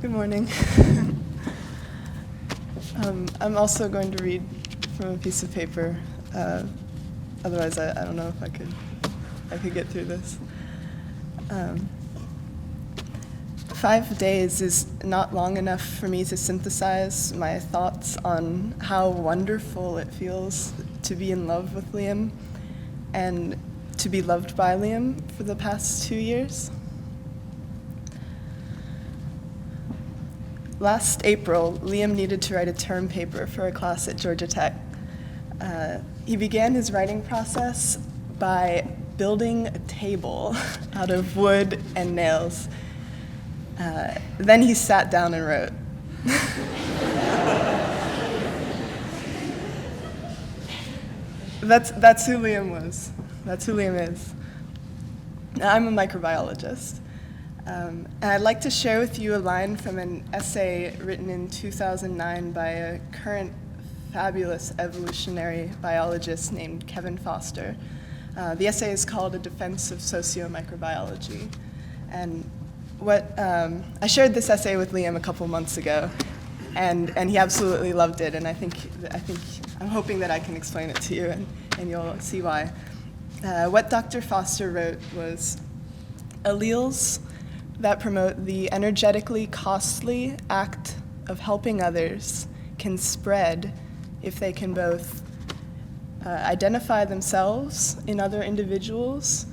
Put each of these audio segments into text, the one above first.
Good morning. I'm also going to read from a piece of paper. Otherwise, I don't know if I could get through this. 5 days is not long enough for me to synthesize my thoughts on how wonderful it feels to be in love with Liam and to be loved by Liam for the past 2 years. Last April, Liam needed to write a term paper for a class at Georgia Tech. He began his writing process by building a table out of wood and nails. Then he sat down and wrote. That's who Liam was. That's who Liam is. I'm a microbiologist. And I'd like to share with you a line from an essay written in 2009 by a current fabulous evolutionary biologist named Kevin Foster. The essay is called A Defense of Sociomicrobiology. And I shared this essay with Liam a couple months ago, and he absolutely loved it. And I'm hoping that I can explain it to you, and you'll see why. What Dr. Foster wrote was, alleles that promote the energetically costly act of helping others can spread if they can both identify themselves in other individuals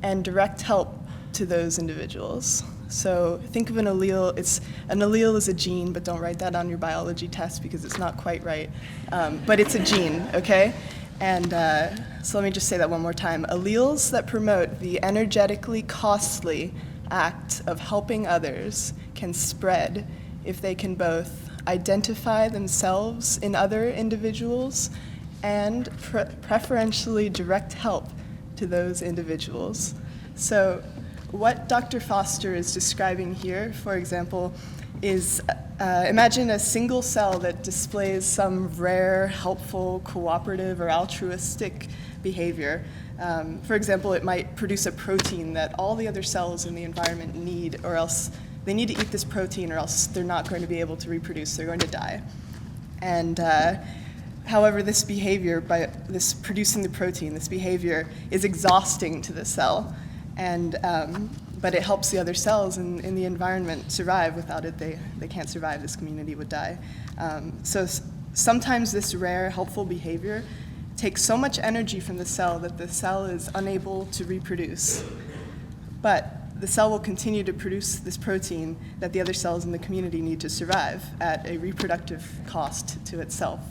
and direct help to those individuals. So think of an allele. An allele is a gene, but don't write that on your biology test because it's not quite right. But it's a gene, okay? And so let me just say that one more time. Alleles that promote the energetically costly act of helping others can spread if they can both identify themselves in other individuals and preferentially direct help to those individuals. So what Dr. Foster is describing here, for example, is imagine a single cell that displays some rare, helpful, cooperative, or altruistic behavior. For example, it might produce a protein that all the other cells in the environment need, or else they need to eat this protein or else they're not going to be able to reproduce, they're going to die. And however, this behavior, by this producing the protein, this behavior is exhausting to the cell, but it helps the other cells in the environment survive. Without it, they can't survive, this community would die. So sometimes this rare, helpful behavior takes so much energy from the cell that the cell is unable to reproduce. But the cell will continue to produce this protein that the other cells in the community need to survive at a reproductive cost to itself.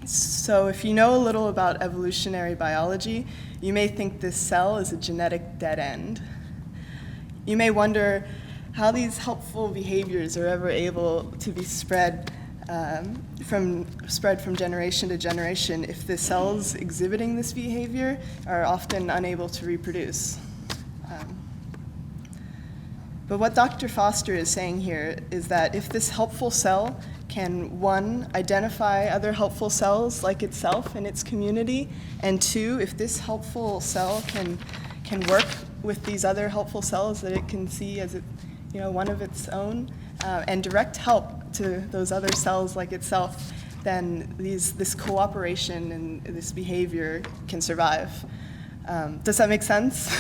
So if you know a little about evolutionary biology, you may think this cell is a genetic dead end. You may wonder how these helpful behaviors are ever able to be spread from generation to generation if the cells exhibiting this behavior are often unable to reproduce. But what Dr. Foster is saying here is that if this helpful cell can, 1, identify other helpful cells like itself in its community, and 2, if this helpful cell can work with these other helpful cells that it can see as one of its own, and direct help to those other cells like itself, then this cooperation and this behavior can survive. Does that make sense?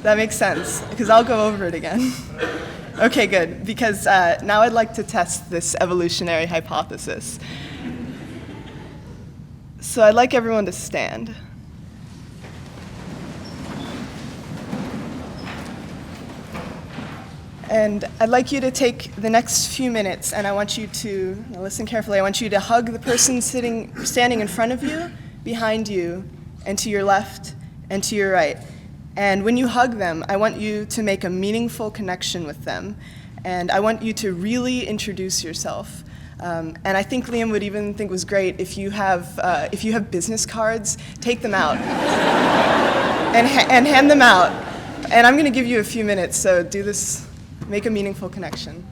That makes sense, because I'll go over it again. Okay, good, because now I'd like to test this evolutionary hypothesis. So I'd like everyone to stand. And I'd like you to take the next few minutes, and I want you to, now listen carefully, I want you to hug the person standing in front of you, behind you, and to your left, and to your right. And when you hug them, I want you to make a meaningful connection with them. And I want you to really introduce yourself. And I think Liam would even think it was great if you have business cards, take them out and hand them out. And I'm going to give you a few minutes, so do this, make a meaningful connection.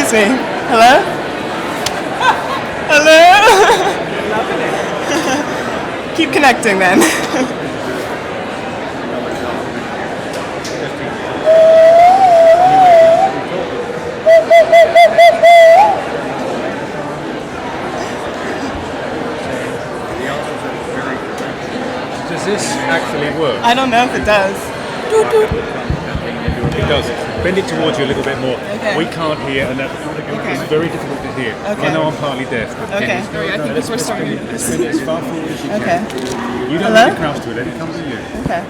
Excuse me. Hello? Hello? Keep connecting then. Does this actually work? I don't know if it does. Doot, doot. It does. Bend it towards you a little bit more. Okay. We can't hear, and it's very difficult to hear. Okay. I know I'm partly deaf, but Okay. let's bend it as far forward as you Okay. can. You don't Hello? need to crouch to it, let it come to you. Okay.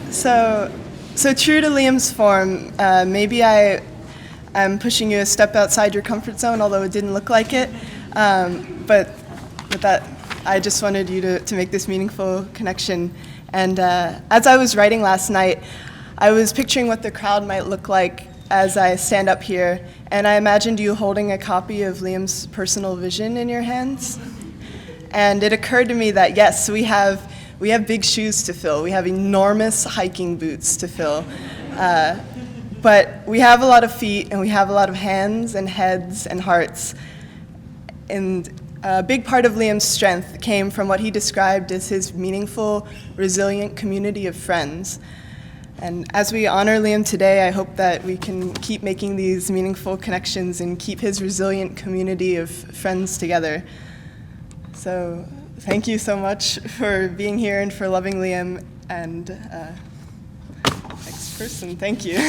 So true to Liam's form, maybe I'm pushing you a step outside your comfort zone, although it didn't look like it. But with that, I just wanted you to make this meaningful connection. And as I was writing last night, I was picturing what the crowd might look like as I stand up here, and I imagined you holding a copy of Liam's personal vision in your hands. And it occurred to me that yes, we have big shoes to fill. We have enormous hiking boots to fill. But we have a lot of feet, and we have a lot of hands and heads and hearts. And a big part of Liam's strength came from what he described as his meaningful, resilient community of friends. And as we honor Liam today, I hope that we can keep making these meaningful connections and keep his resilient community of friends together. So thank you so much for being here and for loving Liam. And next person, thank you.